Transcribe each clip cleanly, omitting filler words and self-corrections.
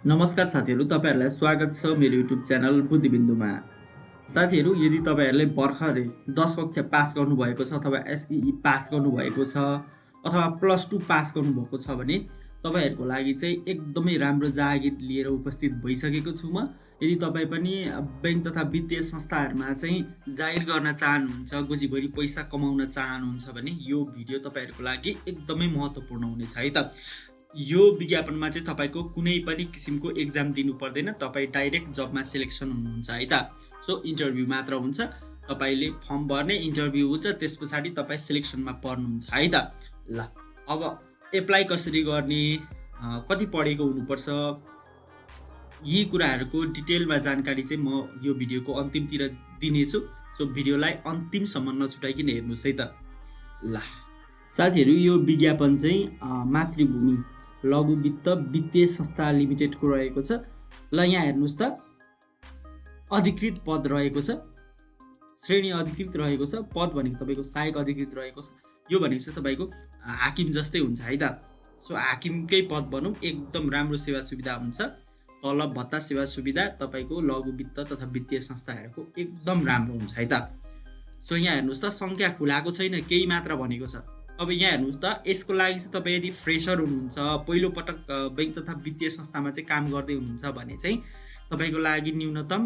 नमस्कार साथीहरू, तपाईहरुलाई स्वागत छ मेरो युट्युब च्यानल बुद्धिबिन्दुमा। साथीहरू, यदि तपाईहरुले भर्खरै 10 कक्षा पास गर्नुभएको छ अथवा एसईई पास गर्नुभएको छ अथवा प्लस 2 पास गर्नुभएको छ भने तपाईहरुको लागि चाहिँ एकदमै राम्रो जागिर लिएर उपस्थित भइसकेको छु म। यदि तपाई पनि बैंक तथा वित्तीय संस्थाहरुमा चाहिँ जागिर गर्न चाहनुहुन्छ, गोजीभरि पैसा कमाउन चाहनुहुन्छ भने यो भिडियो तपाईहरुको लागि एकदमै महत्त्वपूर्ण हुनेछ है त। यो विज्ञापनमा चाहिँ तपाईको कुनै पनि किसिमको एक्जाम दिनु पर्दैन, तपाई डाइरेक्ट जबमा सिलेक्सन हुनुहुन्छ है त। सो इन्टरभ्यु मात्र हुन्छ, तपाईले फर्म भर्ने, इन्टरभ्यु हुन्छ, त्यसपछि तपाई सिलेक्सनमा पर्नुहुन्छ है त। ल अब एप्लाई कसरी गर्ने, कति पढेको हुनुपर्छ, यी कुराहरुको डिटेलमा जानकारी चाहिँ म यो भिडियोको अन्तिमतिर दिनेछु। सो भिडियोलाई अन्तिमसम्म नछुटाइकिन हेर्नुस् है त। ल साथीहरू, यो विज्ञापन चाहिँ मातृभूमि लघु वित्त वित्तीय संस्था लिमिटेडको रहेको छ। ल यहाँ हेर्नुस् त, अधिकृत पद रहेको छ, श्रेणी अधिकृत रहेको छ। पद भनेको तपाईको सहायक अधिकृत रहेको छ। यो भनेको चाहिँ तपाईको हाकिम जस्तै हुन्छ है त। सो हाकिमकै पद भनौँ, एकदम राम्रो सेवा सुविधा हुन्छ, तलब भत्ता सेवा सुविधा तपाईको लघु वित्त तथा वित्तीय संस्थाहरूको एकदम राम्रो हुन्छ है त। सो यहाँ हेर्नुस् त, संख्या खुलाएको छैन, केही मात्र भनेको छ। अब यहाँ हेर्नुस् त, यसको लागि चाहिँ तपाईँ यदि फ्रेसर हुनुहुन्छ, पहिलो पटक बैंक तथा वित्तीय संस्थामा चाहिँ काम गर्दै हुनुहुन्छ भने चाहिँ तपाईको लागि न्यूनतम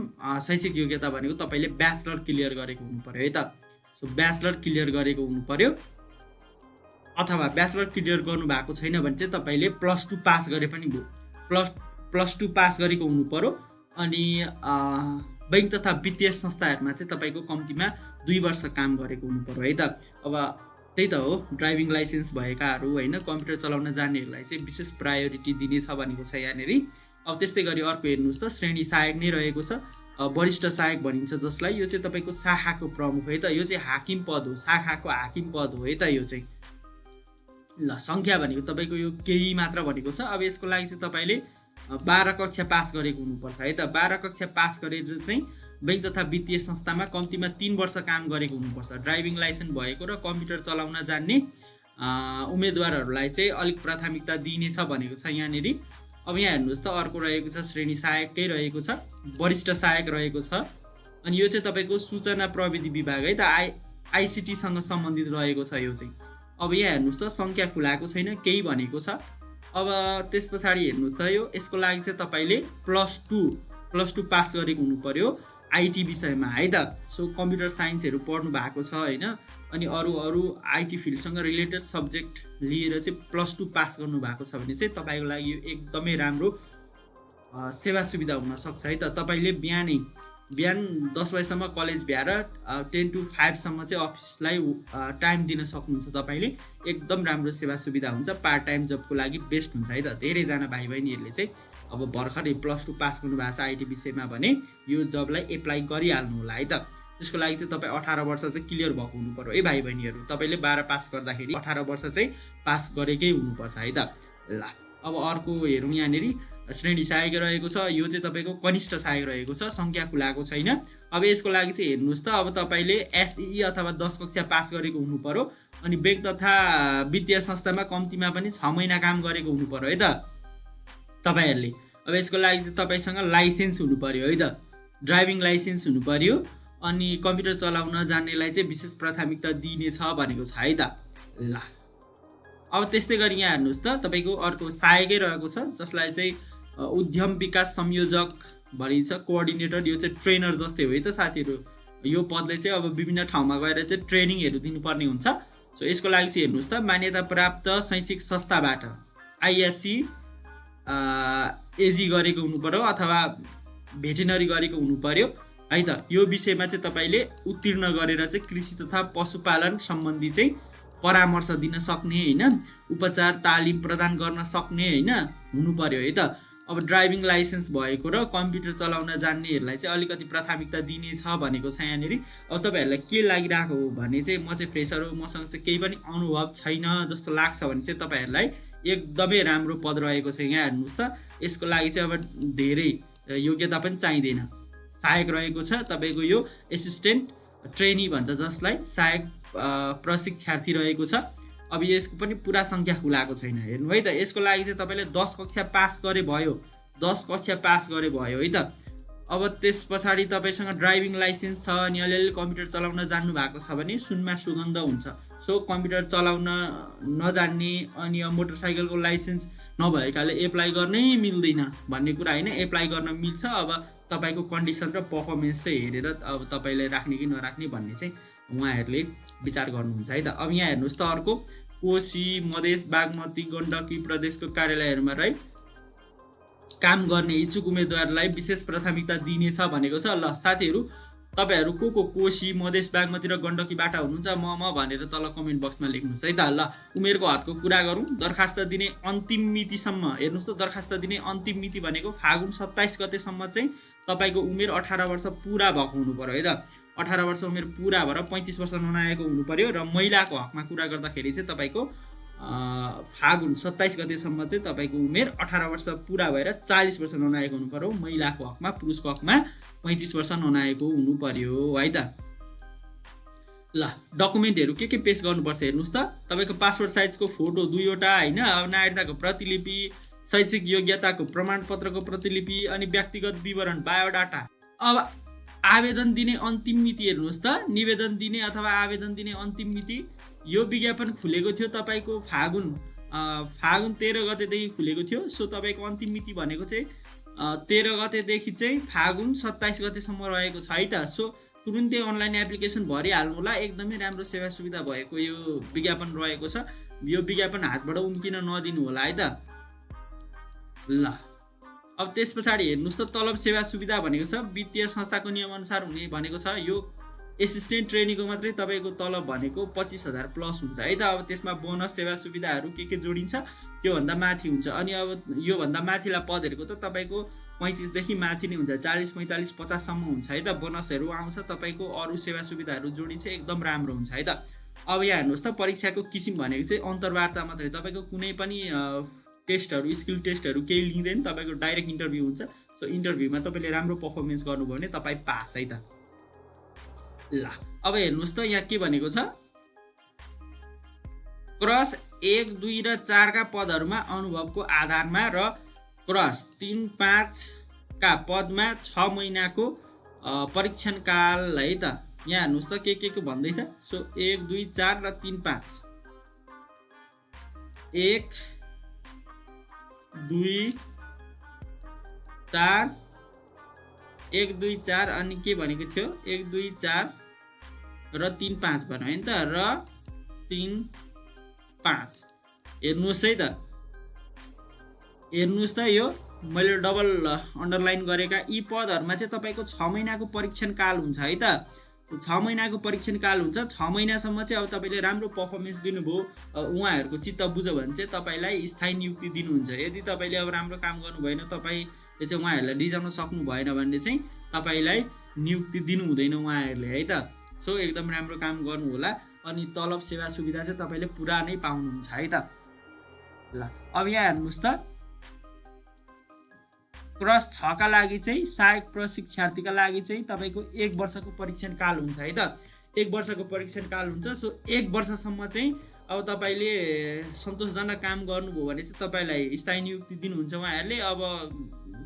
शैक्षिक योग्यता भनेको तपाईले ब्याचलर क्लियर गरेको हुनु पर्यो है त। सो ब्याचलर क्लियर गरेको हुनु पर्यो, अथवा ब्याचलर क्लियर गर्नु भएको छैन भने चाहिँ तपाईले प्लस 2 पास गरे पनि भयो। प्लस 2 पास गरेको हुनु पर्यो। अनि बैंक तथा वित्तीय संस्थाहरुमा चाहिँ तपाईको कम्तीमा 2 वर्ष काम गरेको हुनु पर्यो है त। अब त्यही त हो, ड्राइभिङ लाइसेन्स भएकाहरू हैन, कम्प्युटर चलाउन जान्नेहरूलाई चाहिँ विशेष प्रायोरिटी दिनेछ भनेको छ यहाँनेरि। अब त्यस्तै गरी अर्को हेर्नुस् त, श्रेणी सहायक नै रहेको छ, वरिष्ठ सहायक भनिन्छ जसलाई। यो चाहिँ तपाईको शाखाको प्रमुख है त। यो चाहिँ हाकिम पद हो, शाखाको हाकिम पद हो है त यो चाहिँ। ल संख्या भनेको तपाईको यो केही मात्र भनेको छ। अब यसको लागि चाहिँ तपाईले 12 कक्षा पास गरेको हुनुपर्छ है त। 12 कक्षा पास गरेर चाहिँ बैंक तथा वित्तीय संस्थामा कम्तीमा 3 वर्ष काम गरेको हुनुपर्छ। ड्राइभिङ लाइसेन्स भएको र कम्प्युटर चलाउन जान्ने उम्मेदवारहरूलाई चाहिँ अलिक प्राथमिकता दिइनेछ भनेको छ यहाँनेरि। अब यहाँ हेर्नुहोस् त, अर्को रहेको छ श्रेणी सहायकै रहेको छ, वरिष्ठ सहायक रहेको छ। अनि यो चाहिँ तपाईको सूचना प्रविधि विभाग है त, आइसिटी सँग सम्बन्धित रहेको छ यो चाहिँ। अब यहाँ हेर्नुहोस् त, संख्या खुलाएको छैन, केही भनेको छ। अब त्यस पछाडि हेर्नुहोस् त, यसको लागि चाहिँ तपाईले प्लस 2 पास गरेको हुनु पर्यो आईटी विषयमा है त। सो कम्प्युटर साइन्सहरू पढ्नु भएको छ हैन, अनि अरू आईटी फिल्डसँग रिलेटेड सब्जेक्ट लिएर चाहिँ प्लस 2 पास गर्नु भएको छ भने चाहिँ तपाईको लागि यो एकदमै राम्रो सेवा सुविधा हुन सक्छ है त। तपाईले बिहान 10 बजेसम्म कलेज भ्याएर 10 to 5 सम्म चाहिँ अफिसलाई टाइम दिन सक्नुहुन्छ तपाईले। एकदम राम्रो सेवा सुविधा हुन्छ, पार्ट टाइम जबको लागि बेस्ट हुन्छ है त। धेरैजना भाइ बहिनीहरूले चाहिँ अब भर्खरै प्लस 2 पास गर्नु भएको छ आईटी विषयमा भने यो जबलाई एप्लाई गरिहाल्नु होला है त। त्यसको लागि चाहिँ तपाईँ 18 वर्ष चाहिँ क्लियर भएको हुनु पर्यो है भाइ बहिनीहरू। तपाईँले 12 पास गर्दाखेरि 18 वर्ष चाहिँ पास गरेकै हुनुपर्छ है त। ल अब अर्को हेरौँ, यहाँनेरि श्रेणी सहायक रहेको छ। यो चाहिँ तपाईँको कनिष्ठ सहायक रहेको छ, संख्या खुलाएको छैन। अब यसको लागि चाहिँ हेर्नुहोस् त, अब तपाईँले एसईई अथवा 10 कक्षा पास गरेको हुनु पर्यो। अनि बैंक तथा वित्तीय संस्थामा कम्तीमा पनि 6 महिना काम गरेको हुनु पर्यो है त तपाईहरुले। अब यसको लागि चाहिँ तपाईसँग लाइसेन्स हुनु पर्यो है त, ड्राइभिङ लाइसेन्स हुनु पर्यो। अनि कम्प्युटर चलाउन जान्नेलाई चाहिँ विशेष प्राथमिकता दिइनेछ भनेको छ है त। ल अब त्यस्तै गरी यहाँ हेर्नुहोस् त, तपाईको अर्को सहायकै रहेको छ जसलाई चाहिँ उद्यम विकास संयोजक भनिन्छ, कोअर्डिनेटर। यो चाहिँ ट्रेनर जस्तै हो है त साथीहरू। यो पदले चाहिँ अब विभिन्न ठाउँमा गएर चाहिँ ट्रेनिङहरू दिनुपर्ने हुन्छ। सो यसको लागि चाहिँ हेर्नुहोस् त, मान्यता प्राप्त शैक्षिक संस्थाबाट आइएससी एजी गरेको हुनु पर्यो अथवा भेटेनरी गरेको हुनु पर्यो है त। यो विषयमा चाहिँ तपाईले उत्तीर्ण गरेर चाहिँ कृषि तथा पशुपालन सम्बन्धी चाहिँ परामर्श दिन सक्ने हैन, उपचार तालिम प्रदान गर्न सक्ने हैन हुनु पर्यो है त। अब ड्राइभिङ लाइसेन्स भएको र कम्प्युटर चलाउन जान्नेहरूलाई चाहिँ अलिकति प्राथमिकता दिनेछ भनेको छ यहाँनेरि। अब तपाईहरुलाई के लागिरहेको हो भने चाहिँ म चाहिँ फ्रेसर हो, मसँग चाहिँ केही पनि अनुभव छैन जस्तो लाग्छ भने चाहिँ तपाईहरुलाई एकदमै राम्रो पद रहेको छ। यहाँ हेर्नुहोस् त, यसको लागि चाहिँ अब धेरै योग्यता पनि चाहिँदैन। सहायक रहेको छ तपाईको यो एसिस्टेन्ट ट्रेनी भन्छ जसलाई, सहायक प्रशिक्षार्थी रहेको छ। अब यसको पनि पूरा संख्या खुलाएको छैन, हेर्नु है त। यसको लागि चाहिँ तपाईले 10 कक्षा पास गरे भयो, 10 कक्षा पास गरे भयो है त। अब त्यस पछाडि तपाईँसँग ड्राइभिङ लाइसेन्स छ अनि अलिअलि कम्प्युटर चलाउन जान्नु भएको छ भने सुनमा सुगन्ध हुन्छ। सो कम्प्युटर चलाउन नजान्ने अनि अब मोटरसाइकलको लाइसेन्स नभएकाले एप्लाई गर्नै मिल्दैन भन्ने कुरा होइन, एप्लाई गर्न मिल्छ। अब तपाईँको कन्डिसन र पर्फर्मेन्स चाहिँ हेरेर अब तपाईँले राख्ने कि नराख्ने भन्ने चाहिँ उहाँहरूले विचार गर्नुहुन्छ है त। अब यहाँ हेर्नुहोस् त अर्को कोशी, मधेस, बागमती, गण्डकी प्रदेशको कार्यालयहरूमा है काम गर्ने इच्छुक उम्मेदवारलाई विशेष प्राथमिकता दिनेछ भनेको छ। ल साथीहरू, तपाईँहरू को कोशी, मधेस, बागमती र गण्डकीबाट हुनुहुन्छ म भनेर तल कमेन्ट बक्समा लेख्नुहोस् है त। ल उमेरको हदको कुरा गरौँ। दरखास्त दिने अन्तिम मितिसम्म हेर्नुहोस् त, दरखास्त दिने अन्तिम मिति भनेको फागुन 27 गतेसम्म चाहिँ तपाईँको उमेर 18 वर्ष पुरा भएको हुनु पर्यो है त। 18 वर्ष उमेर पुरा भएर 35 वर्ष ननाएको हुनु पर्यो। र महिलाको हकमा कुरा गर्दाखेरि चाहिँ तपाईँको फागुन 27 गतेसम्म चाहिँ तपाईँको उमेर 18 वर्ष पुरा भएर 40 वर्ष ननाएको हुनु पर्यो महिलाको हकमा। पुरुषको हकमा 35 वर्ष ननाएको हुनु पर्यो है त। ल डकुमेन्टहरू के पेश गर्नुपर्छ हेर्नुहोस् त। तपाईँको पासपोर्ट साइजको फोटो 2वटा होइन, अब नागरिकताको प्रतिलिपि, शैक्षिक योग्यताको प्रमाणपत्रको प्रतिलिपि अनि व्यक्तिगत विवरण बायोडाटा। अब आवेदन दिने अन्तिम मिति हेर्नुहोस् त। निवेदन दिने अथवा आवेदन दिने अन्तिम मिति यो विज्ञापन खुलेको थियो तपाईँको फागुन 13 गतेदेखि खुलेको थियो। सो तपाईँको अन्तिम मिति भनेको चाहिँ 13 गतेदेखि चाहिँ फागुन 27 गतेसम्म रहेको छ है त। सो तुरुन्तै अनलाइन एप्लिकेसन भरिहाल्नु होला। एकदमै राम्रो सेवा सुविधा भएको यो विज्ञापन रहेको छ। यो विज्ञापन हातबाट उम्किन नदिनु होला है त। ल अब त्यस पछाडि हेर्नुहोस् त, तलब सेवा सुविधा भनेको छ वित्तीय संस्थाको नियमअनुसार हुने भनेको छ। यो एसिस्टेन्ट ट्रेनीको मात्रै तपाईँको तलब भनेको 25,000 प्लस हुन्छ है त। अब त्यसमा बोनस सेवा सुविधाहरू के जोडिन्छ त्योभन्दा माथि हुन्छ। अनि अब योभन्दा माथिला पदहरूको त तपाईँको 35 देखि माथि नै हुन्छ, 40, 45, 50 सम्म हुन्छ है त। बोनसहरू आउँछ, तपाईँको अरू सेवा सुविधाहरू जोडिन्छ, एकदम राम्रो हुन्छ है त। अब यहाँ हेर्नुहोस् त, परीक्षाको किसिम भनेको चाहिँ अन्तर्वार्ता मात्रै। तपाईँको कुनै पनि टेस्टहरू, स्किल टेस्टहरू केही लिँदैन, तपाईँको डाइरेक्ट इन्टरभ्यू हुन्छ। सो इन्टरभ्यूमा तपाईँले राम्रो पर्फर्मेन्स गर्नुभयो भने तपाईँ पास है त। ल अब हेर्नुहोस् त, यहाँ के भनेको छ, क्रस 1, 2 र 4 का पदहरूमा अनुभवको आधारमा र क्रस 3, 5 का पदमा 6 महिनाको परीक्षण काल है त। यहाँ हेर्नुहोस् त के भन्दैछ। सो 1, 2, 4 र 3, 5, 1, 2, 4, 1, 2, 4 अनि के भनेको थियो 1, 2, 4 र 3, 5 भन्यो नि त। र 3, 5 हेर्नुहोस् है त। हेर्नुहोस् त, यो मैले डबल अन्डरलाइन गरेका यी पदहरूमा चाहिँ तपाईँको 6 महिनाको परीक्षण काल हुन्छ है त। 6 महिनाको परीक्षण काल हुन्छ। 6 महिनासम्म चाहिँ अब तपाईँले राम्रो पर्फर्मेन्स दिनुभयो, उहाँहरूको चित्त बुझ्यो भने चाहिँ तपाईँलाई स्थायी नियुक्ति दिनुहुन्छ। यदि तपाईँले अब राम्रो काम गर्नु भएन, तपाईँले चाहिँ उहाँहरूलाई रिजाउन सक्नु भएन भने चाहिँ तपाईँलाई नियुक्ति दिनु हुँदैन उहाँहरूले है त। सो एकदम राम्रो काम गर्नु होला। अनि तलब सेवा सुविधा चाहिँ तपाईँले पुरा नै पाउनुहुन्छ है त। ल अब यहाँ हेर्नुहोस् त, क्रस 6 का लागि चाहिँ सहायक प्रशिक्षार्थीका लागि चाहिँ तपाईँको 1 वर्षको परीक्षण काल हुन्छ है त। 1 वर्षको परीक्षण काल हुन्छ। सो 1 वर्षसम्म चाहिँ अब तपाईँले सन्तोषजनक काम गर्नुभयो भने चाहिँ तपाईँलाई स्थायी नियुक्ति दिनुहुन्छ उहाँहरूले। अब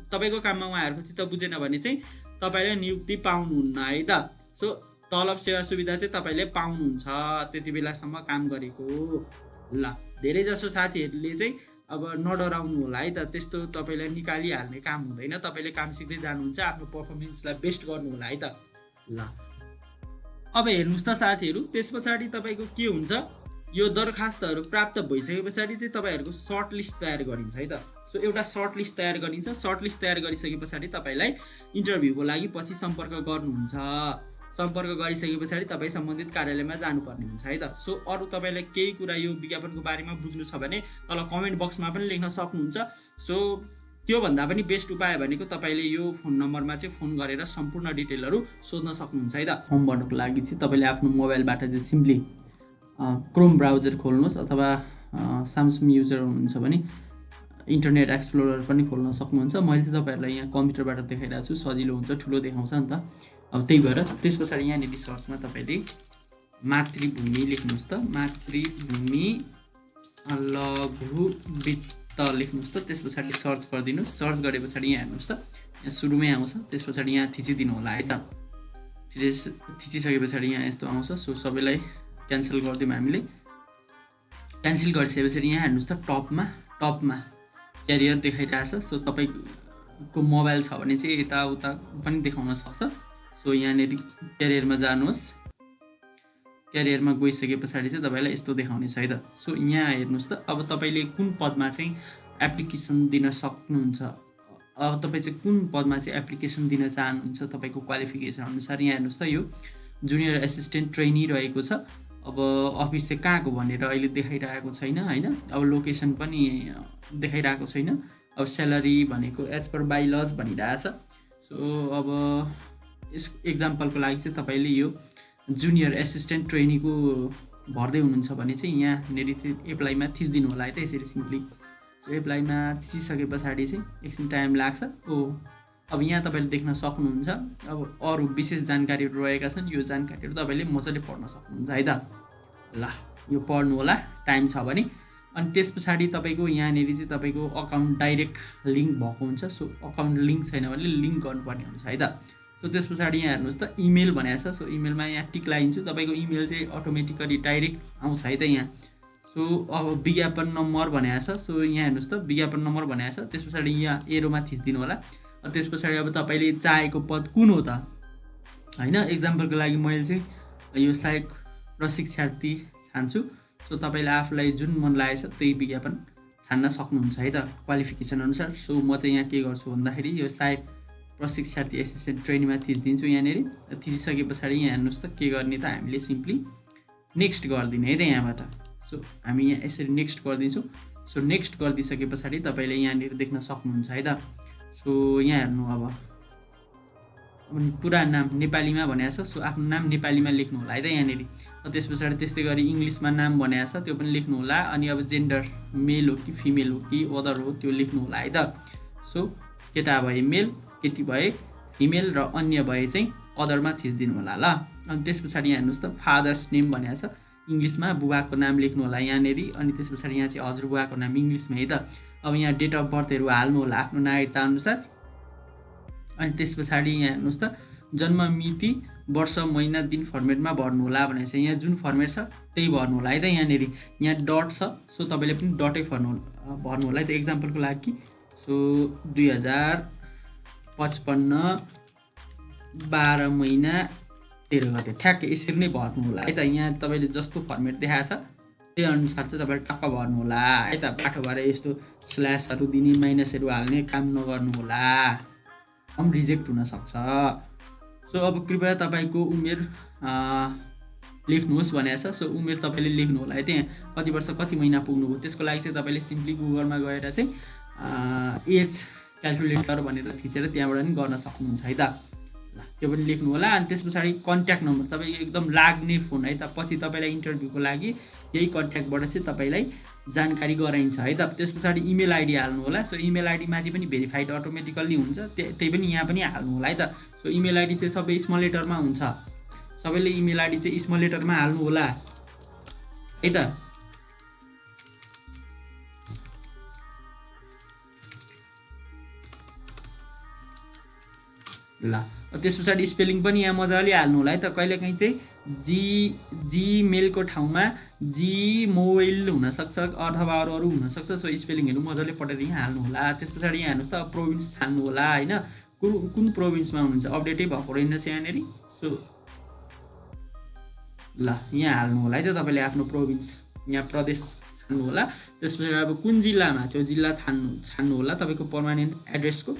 तपाईँको काममा उहाँहरूको चित्त बुझेन भने चाहिँ तपाईँले नियुक्ति पाउनुहुन्न है त। सो तलब सेवा सुविधा चाहिँ तपाईँले पाउनुहुन्छ त्यति बेलासम्म काम गरेको। ल धेरैजसो साथीहरूले चाहिँ अब नडराउनु होला है त। त्यस्तो तपाईँलाई निकालिहाल्ने काम हुँदैन। तपाईँले काम सिक्दै जानुहुन्छ, आफ्नो पर्फर्मेन्सलाई बेस्ट गर्नु होला है त। ल अब हेर्नुहोस् त साथीहरू, त्यस पछाडि तपाईँको के हुन्छ, यो दरखास्तहरू प्राप्त भइसके पछाडि चाहिँ तपाईँहरूको सर्ट लिस्ट तयार गरिन्छ है त। सो एउटा सर्ट लिस्ट तयार गरिन्छ। सर्ट लिस्ट तयार गरिसके पछाडि तपाईँलाई इन्टरभ्यूको लागि पछि सम्पर्क गर्नुहुन्छ। सम्पर्क गरिसके पछाडि तपाईँ सम्बन्धित कार्यालयमा जानुपर्ने हुन्छ है त। सो अरू तपाईँलाई केही कुरा यो विज्ञापनको बारेमा बुझ्नु छ भने तल कमेन्ट बक्समा पनि लेख्न सक्नुहुन्छ। सो त्योभन्दा पनि बेस्ट उपाय भनेको तपाईँले यो फोन नम्बरमा चाहिँ फोन गरेर सम्पूर्ण डिटेलहरू सोध्न सक्नुहुन्छ है त। फर्म भर्नुको लागि चाहिँ तपाईँले आफ्नो मोबाइलबाट चाहिँ सिम्पली क्रोम ब्राउजर खोल्नुहोस्, अथवा स्यामसङ युजर हुनुहुन्छ भने इन्टरनेट एक्सप्लोरर पनि खोल्न सक्नुहुन्छ। मैले चाहिँ तपाईँहरूलाई यहाँ कम्प्युटरबाट देखाइरहेको छु, सजिलो हुन्छ, ठुलो देखाउँछ नि त। अब त्यही भएर त्यस पछाडि यहाँनिर सर्चमा तपाईँले मातृभूमि लेख्नुहोस् त। मातृभूमि लघु वित्त त लेख्नुहोस् त। त्यस पछाडि सर्च गरिदिनुहोस्। सर्च गरे पछाडि यहाँ हेर्नुहोस् त, यहाँ सुरुमै आउँछ। त्यस पछाडि यहाँ थिचिदिनु होला है त। थिचिसके पछाडि यहाँ यस्तो आउँछ। सो सबैलाई क्यान्सल गरिदिउँ हामीले। क्यान्सल गरिसकेपछि यहाँ हेर्नुहोस् त, टपमा क्यारियर देखाइरहेछ। सो तपाईँको मोबाइल छ भने चाहिँ यताउता पनि देखाउन सक्छ। सो यहाँनिर क्यारियरमा जानुहोस्। क्यारियरमा गइसके पछाडि चाहिँ तपाईँलाई यस्तो देखाउनेछ है त। सो यहाँ हेर्नुहोस् त, अब तपाईँले कुन पदमा चाहिँ एप्लिकेसन दिन सक्नुहुन्छ, अब तपाईँ चाहिँ कुन पदमा चाहिँ एप्लिकेसन दिन चाहनुहुन्छ तपाईँको क्वालिफिकेसन अनुसार। यहाँ हेर्नुहोस् त, यो जुनियर एसिस्टेन्ट ट्रेनी रहेको छ। अब अफिस चाहिँ कहाँको भनेर अहिले देखाइरहेको छैन होइन। अब लोकेसन पनि देखाइरहेको छैन। अब स्यालेरी भनेको एज पर बाई लज भनिरहेछ। सो अब यस एक्जाम्पलको लागि चाहिँ तपाईँले यो जुनियर एसिस्टेन्ट ट्रेनीको भर्दै हुनुहुन्छ भने चाहिँ यहाँनिर चाहिँ एप्लाईमा थिचिदिनु होला है त, यसरी सिम्पली। सो एप्लाईमा थिचिसके पछाडि चाहिँ एकछिन टाइम लाग्छ। अब यहाँ तपाईँले देख्न सक्नुहुन्छ, अब अरू विशेष जानकारीहरू रहेका छन्। यो जानकारीहरू तपाईँले मजाले पढ्न सक्नुहुन्छ है त। ल यो पढ्नु होला टाइम छ भने। अनि त्यस पछाडि तपाईँको यहाँनिर चाहिँ तपाईँको अकाउन्ट डाइरेक्ट लिङ्क भएको हुन्छ। सो अकाउन्ट लिङ्क छैन भने लिङ्क गर्नुपर्ने हुन्छ है त। सो त्यस पछाडि यहाँ हेर्नुहोस् त, इमेल भनेको छ। सो इमेलमा यहाँ टिक लगाइदिन्छु। तपाईँको इमेल चाहिँ अटोमेटिकली डाइरेक्ट आउँछ है त यहाँ। सो अब विज्ञापन नम्बर भनेको छ। सो यहाँ हेर्नुहोस् त, विज्ञापन नम्बर भनेको छ। त्यस पछाडि यहाँ एरोमा थिचिदिनु होला। त्यस पछाडि अब तपाईँले चाहेको पद कुन हो त होइन। एक्जाम्पलको लागि मैले चाहिँ यो सहायक प्रशिक्षार्थी छान्छु। सो तपाईँले आफूलाई जुन मन लागेको छ त्यही विज्ञापन छान्न सक्नुहुन्छ है त क्वालिफिकेसन अनुसार। सो म चाहिँ यहाँ के गर्छु भन्दाखेरि यो सहायक प्रशिक्षार्थी एसिस्टेन्ट ट्रेनीमा थिचिदिन्छु। यहाँनिर थिचिसके पछाडि यहाँ हेर्नुहोस् त, के गर्ने त हामीले सिम्पली नेक्स्ट गरिदिने है त यहाँबाट। सो हामी यहाँ यसरी नेक्स्ट गरिदिन्छौँ। सो नेक्स्ट गरिदिइसके पछाडि तपाईँले यहाँनिर देख्न सक्नुहुन्छ है त। सो यहाँ हेर्नु, अब पुरा नाम नेपालीमा भनेको छ। सो आफ्नो नाम नेपालीमा लेख्नु होला है त यहाँनिर। त्यस पछाडि त्यस्तै गरी इङ्ग्लिसमा नाम भनेको छ, त्यो पनि लेख्नु होला। अनि अब जेन्डर मेल हो कि फिमेल हो कि अदर हो त्यो लेख्नु होला है त। सो केटा भए मेल, केटी भए फिमेल र अन्य भए चाहिँ अदरमा थिचिदिनु होला ल। अनि त्यस पछाडि यहाँ हेर्नुहोस् त, फादर्स नेम भनेको छ। इङ्ग्लिसमा बुबाको नाम लेख्नु होला यहाँनिर। अनि त्यस पछाडि यहाँ चाहिँ हजुरबुवाको नाम इङ्ग्लिसमा है त। अब यहाँ डेट अफ बर्थहरू हाल्नु होला आफ्नो नागरिकता अनुसार। अनि त्यस पछाडि यहाँ हेर्नुहोस् त, जन्म मिति, वर्ष, महिना, दिन फर्मेटमा भर्नु होला भनेको छ। यहाँ जुन फर्मेट छ त्यही भर्नु होला है त यहाँनिर। यहाँ डट छ। सो तपाईँले पनि डटै भर्नु होला है त एक्जाम्पलको लागि। सो 2055 12 महिना 13 गते ठ्याक्कै यसरी नै भर्नु होला है त। यहाँ तपाईँले जस्तो फर्मेट देखाएको छ त्यही अनुसार चाहिँ तपाईँले टक्क भर्नु होला है त। बाटो भएर यस्तो स्ल्यासहरू दिने, माइनसहरू हाल्ने काम नगर्नु होला, हम रिजेक्ट हुनसक्छ। सो अब कृपया तपाईँको उमेर लेख्नुहोस् भनेको छ। सो उमेर तपाईँले लेख्नु होला है त। यहाँ कति वर्ष कति महिना पुग्नुभयो त्यसको लागि चाहिँ तपाईँले सिम्पली गुगलमा गएर चाहिँ एज क्यालकुलेटर भनेर थिचेर त्यहाँबाट पनि गर्न सक्नुहुन्छ है त। ल त्यो पनि लेख्नु होला। अनि त्यस पछाडि कन्ट्याक्ट नम्बर तपाईँको एकदम लाग्ने फोन है त। पछि तपाईँलाई इन्टरभ्यूको लागि यही कन्ट्याक्टबाट चाहिँ तपाईँलाई जानकारी गराइन्छ है त। त्यस पछाडि इमेल आइडी हाल्नु होला। सो इमेल आइडी माथि पनि भेरिफाइड अटोमेटिकल्ली हुन्छ, त्यही पनि यहाँ पनि हाल्नु होला है त। सो इमेल आइडी चाहिँ सबै स्मल लेटरमा हुन्छ। सबैले इमेल आइडी चाहिँ स्मल लेटरमा हाल्नु होला है त। ल त्यस पछाडि स्पेलिङ पनि यहाँ मजाले हाल्नु होला है त। कहिलेकाहीँ चाहिँ जीमेलको ठाउँमा जीमोबाइल हुनसक्छ अथवा अरू हुनसक्छ। सो स्पेलिङहरू मजाले पढेर यहाँ हाल्नु होला। त्यस पछाडि यहाँ हेर्नुहोस् त, प्रोभिन्स छान्नु होला होइन। कुन प्रोभिन्समा हुनुहुन्छ, अपडेटै भएको रहेनछ यहाँनिर। सो ल यहाँ हाल्नु होला है त तपाईँले आफ्नो प्रोभिन्स, यहाँ प्रदेश छान्नु होला। त्यस पछाडि अब कुन जिल्लामा त्यो जिल्ला छान्नु होला तपाईँको पर्मानेन्ट एड्रेसको।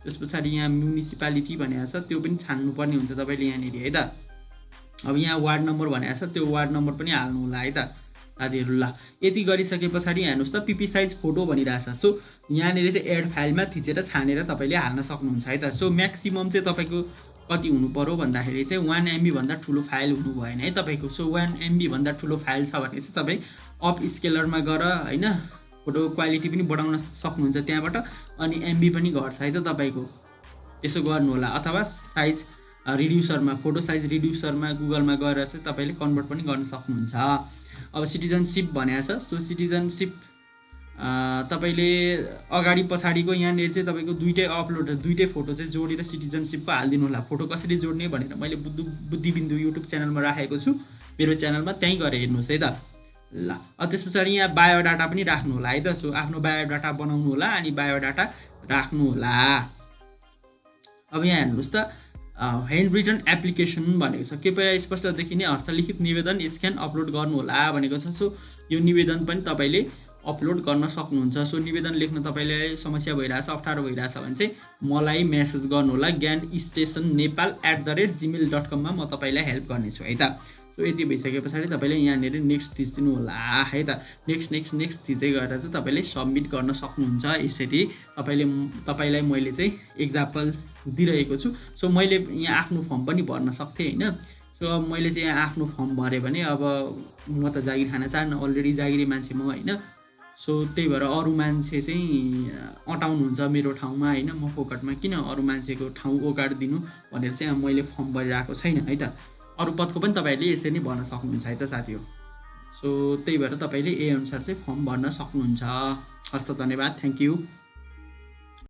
त्यस पछाडि यहाँ म्युनिसिपालिटी भनेको छ त्यो पनि छान्नुपर्ने हुन्छ तपाईँले यहाँनिर है त। अब यहाँ वार्ड नम्बर भनेको छ, त्यो वार्ड नम्बर पनि हाल्नु होला है त साथीहरू। ल यति गरिसके पछाडि हेर्नुहोस् त, पिपी साइज फोटो भनिरहेछ। सो यहाँनिर चाहिँ एड फाइलमा थिचेर छानेर तपाईँले हाल्न सक्नुहुन्छ है त। सो म्याक्सिमम चाहिँ तपाईँको कति हुनु पर्यो भन्दाखेरि चाहिँ 1 MB भन्दा ठुलो फाइल हुनु भएन है तपाईँको। सो 1 MB भन्दा ठुलो फाइल छ भने चाहिँ तपाईँ अप स्केलरमा गएर होइन फोटो क्वालिटी पनि बढाउन सक्नुहुन्छ त्यहाँबाट। अनि MB पनि घट्छ है त तपाईँको, यसो गर्नु होला। अथवा साइज रिड्युसरमा, फोटो साइज रिड्युसरमा गुगलमा गएर चाहिँ तपाईँले कन्भर्ट पनि गर्न सक्नुहुन्छ। अब सिटिजनसिप भनेको छ। सो सिटिजनसिप तपाईँले अगाडि पछाडिको यहाँनिर चाहिँ तपाईँको दुइटै फोटो चाहिँ जोडेर सिटिजनसिपको हालिदिनु होला। फोटो कसरी जोड्ने भनेर मैले बुद्धिबिन्दु युट्युब च्यानलमा राखेको छु, मेरो च्यानलमा, त्यहीँ गएर हेर्नुहोस् है त। ल त्यस पछाडि यहाँ बायोडाटा पनि राख्नु होला है त। सो आफ्नो बायोडाटा बनाउनु होला अनि बायोडाटा राख्नु होला। अब यहाँ हेर्नुहोस् त, ह्यान्ड रिटन एप्लिकेसन भनेको छ। कृपया स्पष्ट देखिने हस्तलिखित निवेदन स्क्यान अपलोड गर्नु होला भनेको छ। सो यो निवेदन पनि तपाईँले अपलोड गर्न सक्नुहुन्छ। सो निवेदन लेख्न तपाईँलाई समस्या भइरहेछ, अप्ठ्यारो भइरहेछ भने चाहिँ मलाई मेसेज गर्नु होला, gyanstationnepal@gmail.com मा म तपाईँलाई हेल्प गर्नेछु है त। सो यति भइसके पछाडि तपाईँले यहाँनिर नेक्स्ट थिच्दिनु होला है त। नेक्स्ट थिच्दै गएर चाहिँ तपाईँले सबमिट गर्न सक्नुहुन्छ। यसरी तपाईँलाई मैले चाहिँ एक्जाम्पल दिइरहेको छु। सो मैले यहाँ आफ्नो फर्म पनि भर्न सक्थेँ होइन। सो अब मैले चाहिँ यहाँ आफ्नो फर्म भरेँ भने अब म त जागिर खान चाहन्न, अलरेडी जागिरी मान्छे म होइन। सो त्यही भएर अरू मान्छे चाहिँ अटाउनुहुन्छ मेरो ठाउँमा होइन। म फोकटमा किन अरू मान्छेको ठाउँ ओगाडिदिनु भनेर चाहिँ मैले फर्म भरिरहेको छैन है त। अरू पदको पनि तपाईँहरूले यसरी नै भर्न सक्नुहुन्छ है त साथी हो। सो त्यही भएर तपाईँले यही अनुसार चाहिँ फर्म भर्न सक्नुहुन्छ। हस्त, धन्यवाद, थ्याङ्क यू।